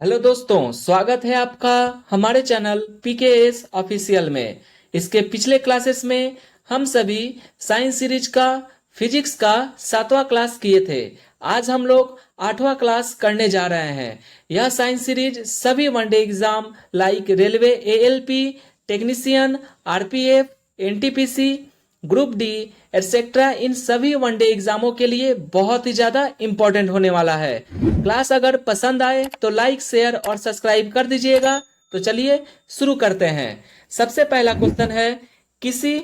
Hello दोस्तों, स्वागत है आपका हमारे चैनल पीकेएस ऑफिशियल में। इसके पिछले क्लासेस में हम सभी साइंस सीरीज का फिजिक्स का 7वां क्लास किए थे। आज हम लोग 8वां क्लास करने जा रहे हैं। यह साइंस सीरीज सभी one day exam like railway ALP, technician, RPF, NTPC, group D etcetera इन सभी वनडे एग्जामों के लिए बहुत ही ज्यादा इंपॉर्टेंट होने वाला है। क्लास अगर पसंद आए तो लाइक शेयर और सब्सक्राइब कर दीजिएगा। तो चलिए शुरू करते हैं। सबसे पहला क्वेश्चन है, किसी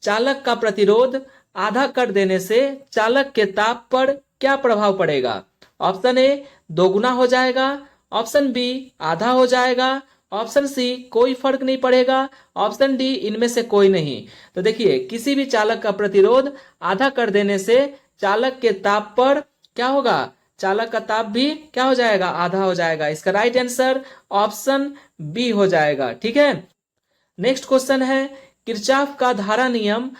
चालक का प्रतिरोध आधा कर देने से चालक के ताप पर क्या प्रभाव पड़ेगा? ऑप्शन ए दोगुना हो जाएगा, ऑप्शन बी आधा हो जाएगा, ऑप्शन सी कोई फर्क नहीं पड़ेगा, ऑप्शन डी इनमें से कोई नहीं। तो देखिए, किसी भी चालक का प्रतिरोध आधा कर देने से चालक के ताप पर क्या होगा? चालक का ताप भी क्या हो जाएगा? आधा हो जाएगा। इसका राइट आंसर ऑप्शन बी हो जाएगा। ठीक है। नेक्स्ट क्वेश्चन है, किरचॉफ का धारा नियम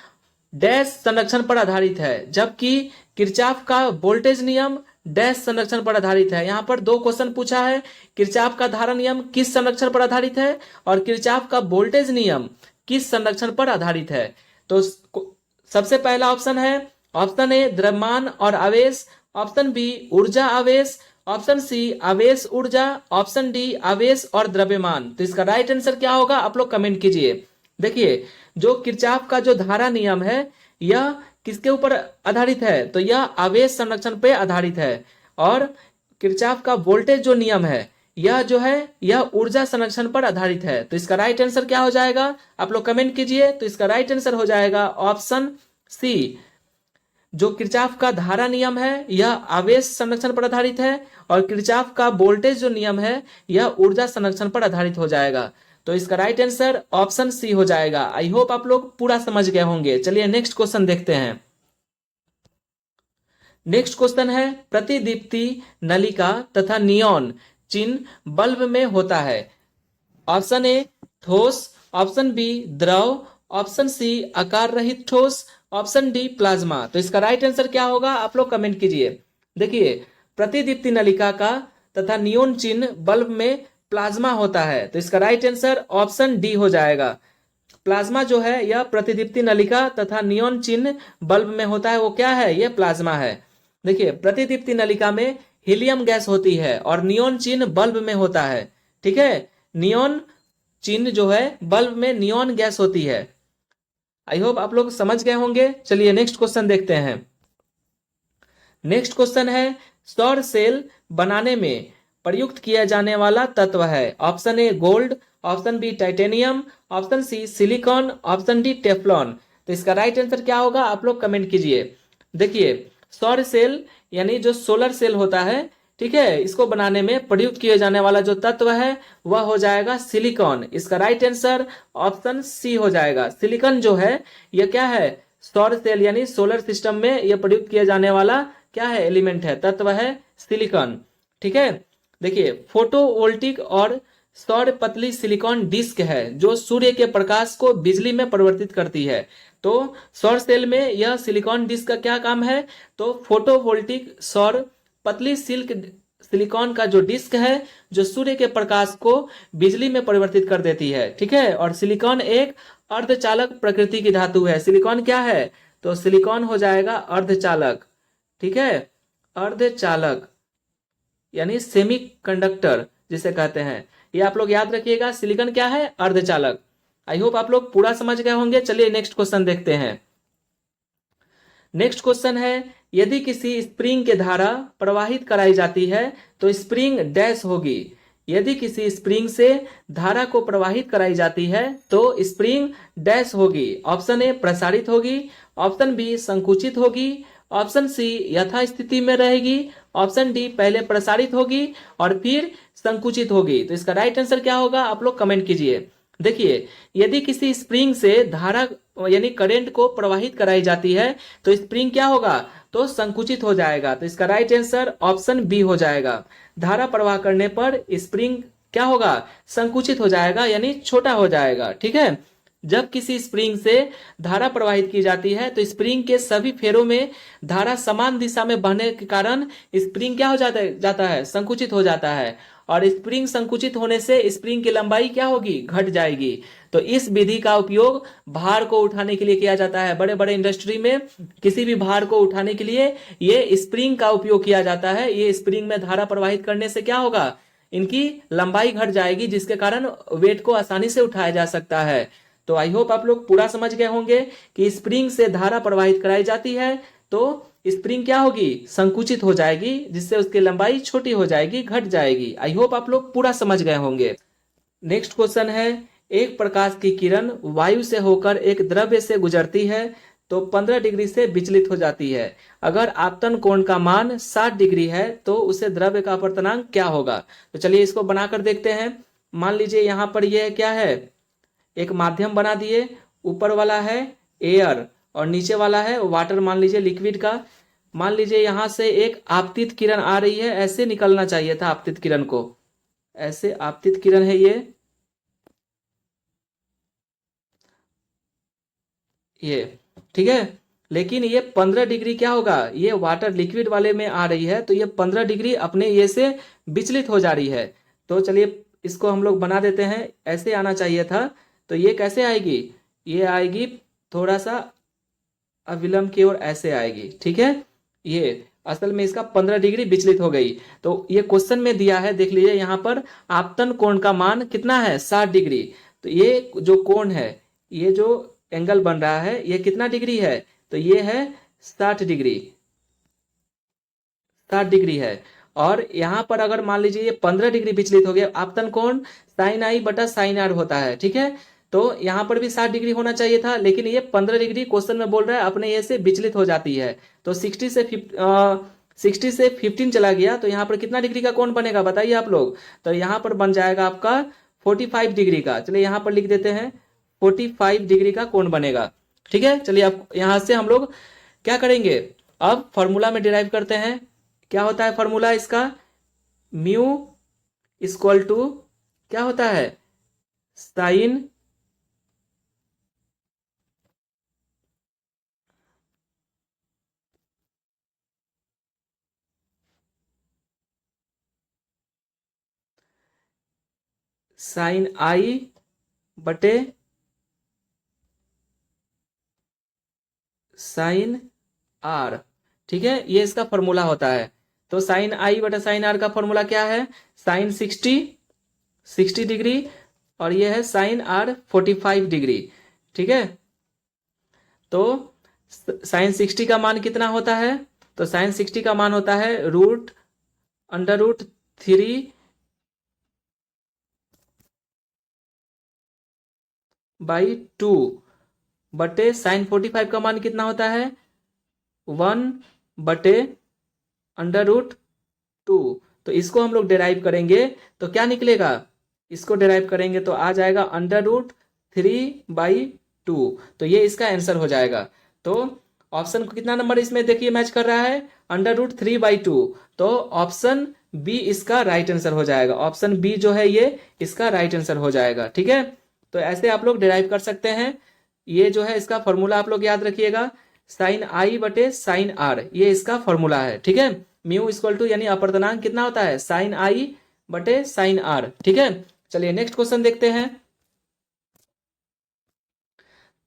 डैश संरक्षण पर आधारित है, जबकि किरचॉफ का वोल्टेज नियम डैश संरक्षण पर आधारित है। यहाँ पर दो क्वेश्चन पूछा है, किरचॉफ का धारा नियम किस संरक्षण पर आधारित है और किरचॉफ का वोल्टेज नियम किस संरक्षण पर आधारित है। तो सबसे पहला ऑप्शन है ऑप्शन ए द्रव्यमान और आवेश, ऑप्शन बी ऊर्जा आवेश, ऑप्शन सी आवेश ऊर्जा, ऑप्शन डी आवेश और द्रव्यमान। तो इसका राइट आंसर क्या होगा आप लोग कमेंट कीजिए। देखिए, जो किरचॉफ का जो धारा नियम है यह किसके ऊपर आधारित है? तो यह आवेश संरक्षण पे आधारित है। और किरचॉफ का वोल्टेज जो नियम है यह जो है यह ऊर्जा संरक्षण पर आधारित है। तो इसका राइट आंसर क्या हो जाएगा आप लोग कमेंट कीजिए। तो इसका राइट आंसर हो जाएगा ऑप्शन सी। जो किरचॉफ का धारा नियम है यह आवेश संरक्षण पर आधारित है और किरचॉफ का वोल्टेज जो नियम है यह ऊर्जा संरक्षण पर आधारित हो जाएगा। तो इसका राइट आंसर ऑप्शन सी हो जाएगा। आई होप आप लोग पूरा समझ गए होंगे। चलिए नेक्स्ट क्वेश्चन देखते हैं। नेक्स्ट क्वेश्चन है, प्रतिदीप्ति नलिका तथा नियॉन चिन्ह बल्ब में होता है। ऑप्शन ए ठोस, ऑप्शन बी द्रव, ऑप्शन सी आकार रहित ठोस, ऑप्शन डी प्लाज्मा। तो इसका राइट आंसर क्या होगा आप लोग कमेंट कीजिए। देखिए, प्रतिदीप्ति नलिका का तथा नियॉन चिन्ह बल्ब में प्लाज्मा होता है। तो इसका राइट आंसर ऑप्शन डी हो जाएगा। प्लाज्मा जो है यह प्रतिदीप्ति नलिका तथा नियॉन चिन्ह बल्ब में होता है। वो क्या है? यह प्लाज्मा है। देखिए, प्रतिदीप्ति नलिका में हीलियम गैस होती है और नियॉन चिन्ह बल्ब में होता है। ठीक है, नियॉन चिन्ह जो है बल्ब में नियॉन गैस होती है। आई होप आप लोग समझ गए होंगे। चलिए नेक्स्ट क्वेश्चन देखते हैं। नेक्स्ट क्वेश्चन है, सौर सेल बनाने में प्रयुक्त किया जाने वाला तत्व है। Option A gold, option B titanium, option C silicon, option D Teflon. तो इसका राइट आंसर क्या होगा आप लोग कमेंट कीजिए। देखिए, सौर सेल यानी जो सोलर सेल होता है, ठीक है, इसको बनाने में प्रयुक्त किए जाने वाला जो तत्व है वह हो जाएगा सिलिकॉन। इसका राइट आंसर ऑप्शन सी हो जाएगा। सिलिकॉन जो है यह क्या है? सौर सेल यानी सोलर सिस्टम में यह प्रयुक्त किया जाने वाला क्या है? एलिमेंट है, तत्व है सिलिकॉन। ठीक है। देखिए, फोटोवोल्टिक और सौर पतली सिलिकॉन डिस्क है जो सूर्य के प्रकाश को बिजली में परिवर्तित करती है। तो सौर सेल में यह सिलिकॉन डिस्क का क्या काम है? तो फोटोवोल्टिक सौर पतली सिलिकॉन का जो डिस्क है जो सूर्य के प्रकाश को बिजली में परिवर्तित कर देती है। ठीक है। और सिलिकॉन एक अर्धचालक प्रकृति की धातु है। सिलिकॉन क्या है? तो सिलिकॉन हो जाएगा अर्धचालक। ठीक है, अर्धचालक यानी सेमी कंडक्टर जिसे कहते हैं। ये आप लोग याद रखिएगा, सिलिकॉन क्या है? अर्धचालक। आई होप आप लोग पूरा समझ गए होंगे। चलिए नेक्स्ट क्वेश्चन देखते हैं। नेक्स्ट क्वेश्चन है, यदि किसी स्प्रिंग के धारा प्रवाहित कराई जाती है तो स्प्रिंग डैश होगी। यदि किसी स्प्रिंग से धारा को प्रवाहित कराई जाती है तो स्प्रिंग डैश होगी। ऑप्शन ए प्रसारित होगी, ऑप्शन बी संकुचित होगी, ऑप्शन सी यथास्थिति में रहेगी, ऑप्शन डी पहले प्रसारित होगी और फिर संकुचित होगी। तो इसका राइट आंसर क्या होगा आप लोग कमेंट कीजिए। देखिए, यदि किसी स्प्रिंग से धारा यानी करंट को प्रवाहित कराई जाती है तो स्प्रिंग क्या होगा? तो संकुचित हो जाएगा। तो इसका राइट आंसर ऑप्शन बी हो जाएगा। धारा प्रवाह करने पर स्प्रिंग क्या होगा? संकुचित हो जाएगा यानी छोटा हो जाएगा। ठीक है। जब किसी स्प्रिंग से धारा प्रवाहित की जाती है तो स्प्रिंग के सभी फेरों में धारा समान दिशा में बहने के कारण स्प्रिंग क्या हो जाता है, संकुचित हो जाता है। और स्प्रिंग संकुचित होने से स्प्रिंग की लंबाई क्या होगी, घट जाएगी। तो इस विधि का उपयोग भार को उठाने के लिए किया जाता है। बड़े बड़े इंडस्ट्री में किसी भी भार को उठाने के लिए ये स्प्रिंग का उपयोग किया जाता है। ये स्प्रिंग में धारा प्रवाहित करने से क्या होगा, इनकी लंबाई घट जाएगी, जिसके कारण वेट को आसानी से उठाया जा सकता है। तो आई होप आप लोग पूरा समझ गए होंगे कि स्प्रिंग से धारा प्रवाहित कराई जाती है तो स्प्रिंग क्या होगी, संकुचित हो जाएगी, जिससे उसकी लंबाई छोटी हो जाएगी, घट जाएगी। आई होप आप लोग पूरा समझ गए होंगे। नेक्स्ट क्वेश्चन है, एक प्रकाश की किरण वायु से होकर एक द्रव्य से गुजरती है तो 15 डिग्री से विचलित हो जाती है। अगर आपतन कोण का मान 60 डिग्री है तो उसे द्रव्य का अपवर्तनांक क्या होगा। तो चलिए इसको बनाकर देखते हैं। मान लीजिए यहां पर यह क्या है, एक माध्यम बना दिए, ऊपर वाला है एयर और नीचे वाला है वाटर, मान लीजिए लिक्विड का। मान लीजिए यहां से एक आपतित किरण आ रही है, ऐसे निकलना चाहिए था आपतित किरण को, ऐसे आपतित किरण है ये ठीक है। लेकिन ये 15 डिग्री क्या होगा, ये वाटर लिक्विड वाले में आ रही है तो ये 15 डिग्री अपने ये से विचलित हो जा रही है। तो चलिए इसको हम लोग बना देते हैं, ऐसे आना चाहिए था। तो ये कैसे आएगी, ये आएगी थोड़ा सा अविलंब की ओर ऐसे आएगी, ठीक है। ये असल में इसका 15 डिग्री विचलित हो गई। तो ये क्वेश्चन में दिया है, देख लीजिए यहाँ पर आपतन कोण का मान कितना है, 60 डिग्री। तो ये जो कोण है, ये जो एंगल बन रहा है ये कितना डिग्री है, तो ये है 60 डिग्री, 60 डिग्री है। और यहां पर अगर मान लीजिए ये 15 डिग्री विचलित हो गया, आपतन कोण साइन आई बटा साइन आर होता है, ठीक है। तो यहां पर भी 60 डिग्री होना चाहिए था, लेकिन ये 15 डिग्री क्वेश्चन में बोल रहा है अपने ये से विचलित हो जाती है। तो 60 से 15 चला गया तो यहाँ पर कितना डिग्री का कोण बनेगा बताइए आप लोग। तो यहाँ पर बन जाएगा आपका 45 डिग्री का। चलिए यहाँ पर लिख देते हैं 45 डिग्री का कोण बनेगा, ठीक है। चलिए अब यहां से हम लोग क्या करेंगे, अब फॉर्मूला में डिराइव करते हैं। क्या होता है फॉर्मूला इसका, म्यू इक्वल टू क्या होता है, साइन साइन आई बटे साइन आर, ठीक है। ये इसका फॉर्मूला होता है। तो साइन आई बटा साइन आर का फॉर्मूला क्या है, साइन 60 डिग्री और ये है साइन आर 45 डिग्री, ठीक है। तो साइन 60 का मान कितना होता है, तो साइन 60 का मान होता है √3 बाई 2 बटे साइन 45 का मान कितना होता है 1 बटे √2। तो इसको हम लोग डेराइव करेंगे तो क्या निकलेगा, इसको डेराइव करेंगे तो आ जाएगा √3/2। तो ये इसका आंसर हो जाएगा। तो ऑप्शन को कितना नंबर इसमें देखिए मैच कर रहा है, √3/2। तो ऑप्शन बी इसका राइट आंसर हो जाएगा। ऑप्शन बी जो है ये इसका राइट आंसर हो जाएगा, ठीक है। तो ऐसे आप लोग डिराइव कर सकते हैं। ये जो है इसका फॉर्मूला आप लोग याद रखिएगा, साइन आई बटे साइन आर, ये इसका फॉर्मूला है, ठीक है। म्यू इक्वल टू यानी अपवर्तनांक कितना होता है, साइन आई बटे साइन आर, ठीक है। चलिए नेक्स्ट क्वेश्चन देखते हैं।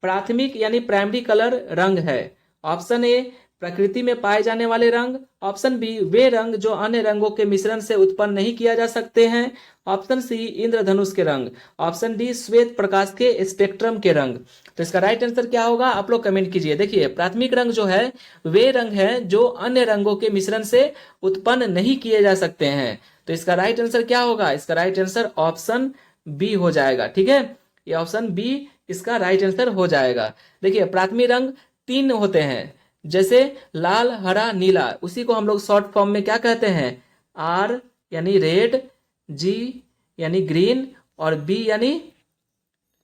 प्राथमिक यानी प्राइमरी कलर रंग है। ऑप्शन ए प्रकृति में पाए जाने वाले रंग, ऑप्शन बी वे रंग जो अन्य रंगों के मिश्रण से उत्पन्न नहीं किया जा सकते हैं, ऑप्शन सी इंद्रधनुष के रंग, ऑप्शन डी श्वेत प्रकाश के स्पेक्ट्रम के रंग। तो इसका राइट आंसर क्या होगा आप लोग कमेंट कीजिए। देखिए प्राथमिक रंग जो है वे रंग है जो अन्य रंगों के मिश्रण से उत्पन्न नहीं किए जा सकते हैं। तो इसका राइट आंसर क्या होगा, इसका राइट आंसर ऑप्शन बी हो जाएगा, ठीक है। ये ऑप्शन बी इसका राइट आंसर हो जाएगा। देखिए प्राथमिक रंग 3 होते हैं, जैसे लाल हरा नीला, उसी को हम लोग शॉर्ट फॉर्म में क्या कहते हैं, आर यानी रेड, जी यानी ग्रीन और बी यानी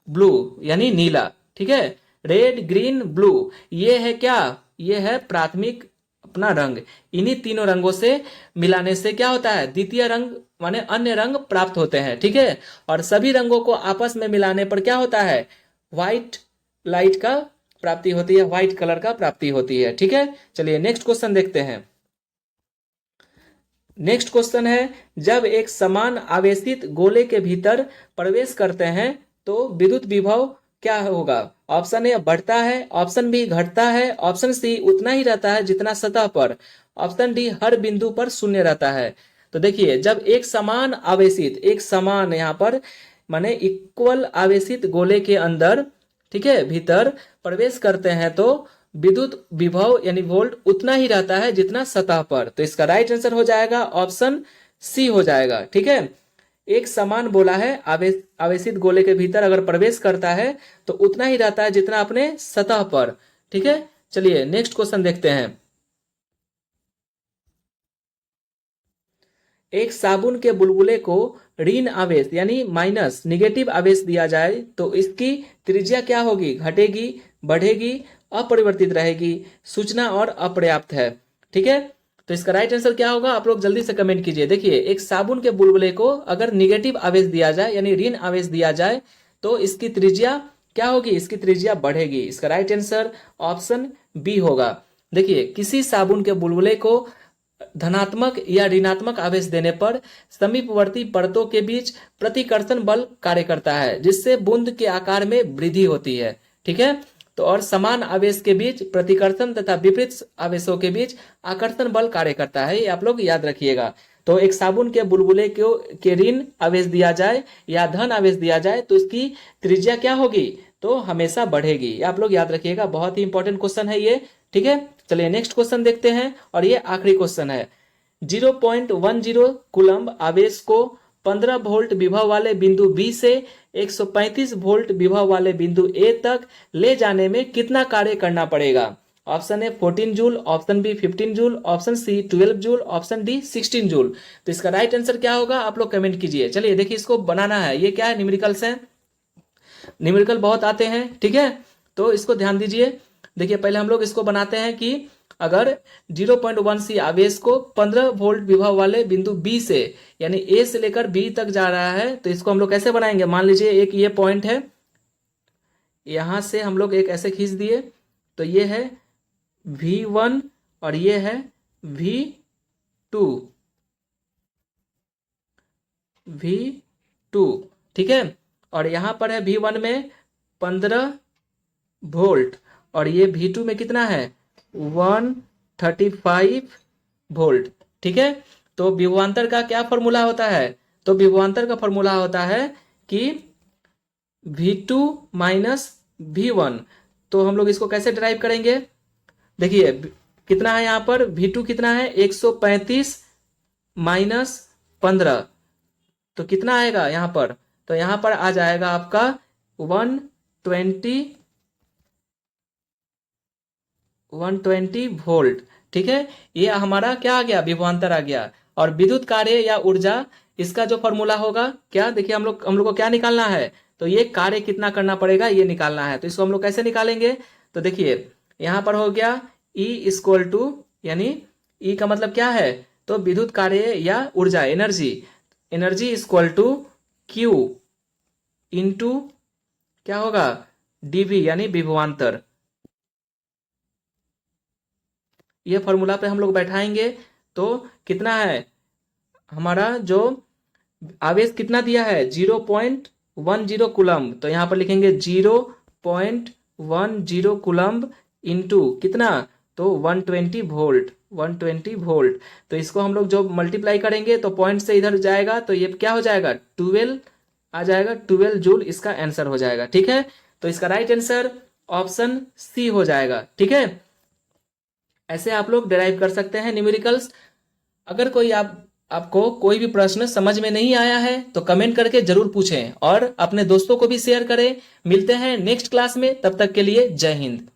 ब्लू यानी नीला, ठीक है। रेड ग्रीन ब्लू ये है क्या, ये है प्राथमिक अपना रंग। इन्हीं तीनों रंगों से मिलाने से क्या होता है, द्वितीय रंग माने अन्य रंग प्राप्त होते हैं, ठीक है। और सभी रंगों को आपस में मिलाने पर क्या होता है, व्हाइट लाइट का प्राप्ति होती है, व्हाइट कलर का प्राप्ति होती है। ठीक है, चलिए नेक्स्ट क्वेश्चन देखते हैं। नेक्स्ट क्वेश्चन है, जब एक समान आवेशित गोले के भीतर प्रवेश करते हैं तो विद्युत विभव क्या होगा? ऑप्शन ए बढ़ता है, ऑप्शन बी घटता है, ऑप्शन सी उतना ही रहता है जितना सतह पर, ऑप्शन डी हर बिंदु पर शून्य रहता है। तो देखिए, जब एक समान आवेशित, एक समान यहाँ पर माने इक्वल आवेशित गोले के अंदर, ठीक है, भीतर प्रवेश करते हैं तो विद्युत विभव यानी वोल्ट उतना ही रहता है जितना सतह पर। तो इसका राइट आंसर हो जाएगा ऑप्शन सी हो जाएगा। ठीक है, एक समान बोला है, आवेशित गोले के भीतर अगर प्रवेश करता है तो उतना ही रहता है जितना अपने सतह पर। ठीक है, चलिए नेक्स्ट क्वेश्चन देखते हैं। एक साबुन के बुलबुले को ऋण आवेश यानी माइनस निगेटिव आवेश दिया जाए तो इसकी त्रिज्या क्या होगी? घटेगी, बढ़ेगी, अपरिवर्तित रहेगी? सूचना और अपर्याप्त है। ठीक है, तो इसका राइट आंसर क्या होगा? आप लोग जल्दी से कमेंट कीजिए। देखिए, एक साबुन के बुलबुले को अगर निगेटिव आवेश दिया जाए यानी ऋण आवेश दिया जाए तो इसकी त्रिज्या क्या होगी? इसकी त्रिज्या बढ़ेगी। इसका राइट आंसर ऑप्शन बी होगा। देखिए, किसी साबुन के बुलबुले को धनात्मक या ऋणात्मक आवेश देने पर समीपवर्ती परतों के बीच प्रतिकर्षण बल कार्य करता है जिससे बूंद के आकार में वृद्धि होती है। ठीक है, तो और समान आवेश के बीच प्रतिकर्षण तथा विपरीत आवेशों के बीच आकर्षण बल कार्य करता है, ये आप लोग याद रखिएगा। तो एक साबुन के बुलबुले के ऋण आवेश दिया जाए या धन आवेश दिया जाए तो इसकी त्रिज्या क्या होगी? तो हमेशा बढ़ेगी। ये आप लोग याद रखिएगा, बहुत ही इंपॉर्टेंट क्वेश्चन है ये। ठीक है, चलिए नेक्स्ट क्वेश्चन देखते हैं और ये आखिरी क्वेश्चन है। 0.10 कूलम्ब आवेश को 15 वोल्ट विभव वाले बिंदु बी से 135 वोल्ट विभव वाले बिंदु ए तक ले जाने में कितना कार्य करना पड़ेगा? Option A 14 joule, option B 15 joule, option C 12 joule, option D 16 joule. तो इसका राइट आंसर क्या होगा? आप लोग कमेंट कीजिए। चलिए देखिए, इसको बनाना है। ये क्या है? न्यूमेरिकल्स है, न्यूमेरिकल बहुत आते हैं। ठीक है, तो इसको ध्यान दीजिए। देखिए, पहले हम लोग इसको बनाते हैं कि अगर 0.1 सी आवेश को 15 वोल्ट विभव वाले बिंदु बी से यानी ए से लेकर बी तक जा रहा है तो इसको हम लोग कैसे बनाएंगे? मान लीजिए एक ये पॉइंट है, यहां से हम लोग एक ऐसे खींच दिए तो ये है V1 और ये है V2। ठीक है, और यहां पर है V1 में 15 वोल्ट और ये V2 में कितना है? 135 वोल्ट। ठीक है, तो विभवांतर का क्या फॉर्मूला होता है? तो विभवांतर का फॉर्मूला होता है कि V2 माइनस V1। तो हम लोग इसको कैसे ड्राइव करेंगे? देखिए, कितना है यहाँ पर? V2 कितना है? 135 माइनस 15, तो कितना आएगा यहाँ पर? तो यहाँ पर आ जाएगा आपका 120 वोल्ट। ठीक है, ये हमारा क्या आ गया? विभवांतर आ गया। और विद्युत कार्य या ऊर्जा, इसका जो फॉर्मूला होगा क्या? देखिए, हम लोग को क्या निकालना है? तो ये कार्य कितना करना पड़ेगा ये निकालना है। तो इसको हम लोग कैसे निकालेंगे? तो देखिए, यहां पर हो गया E इक्वल टू, यानी E का मतलब क्या है? तो विद्युत कार्य या ऊर्जा, energy equal to Q into क्या होगा? dV यानी विभवांतर। ये फॉर्मूला पे हम लोग बैठाएंगे तो कितना है हमारा? जो आवेश कितना दिया है? 0.10 कूलम्ब। तो यहां पर लिखेंगे 0.10 कूलम्ब इंटू कितना? तो 120 वोल्ट। तो इसको हम लोग जो मल्टीप्लाई करेंगे तो पॉइंट से इधर जाएगा तो ये क्या हो जाएगा? 12 आ जाएगा, 12 जूल इसका आंसर हो जाएगा। ठीक है, तो इसका राइट आंसर ऑप्शन सी हो जाएगा। ठीक है, ऐसे आप लोग डिराइव कर सकते हैं न्यूमेरिकल्स। अगर कोई आपको कोई भी प्रश्न समझ में नहीं आया है तो कमेंट करके जरूर पूछें और अपने दोस्तों को भी शेयर करें। मिलते हैं नेक्स्ट क्लास में, तब तक के लिए जय हिंद।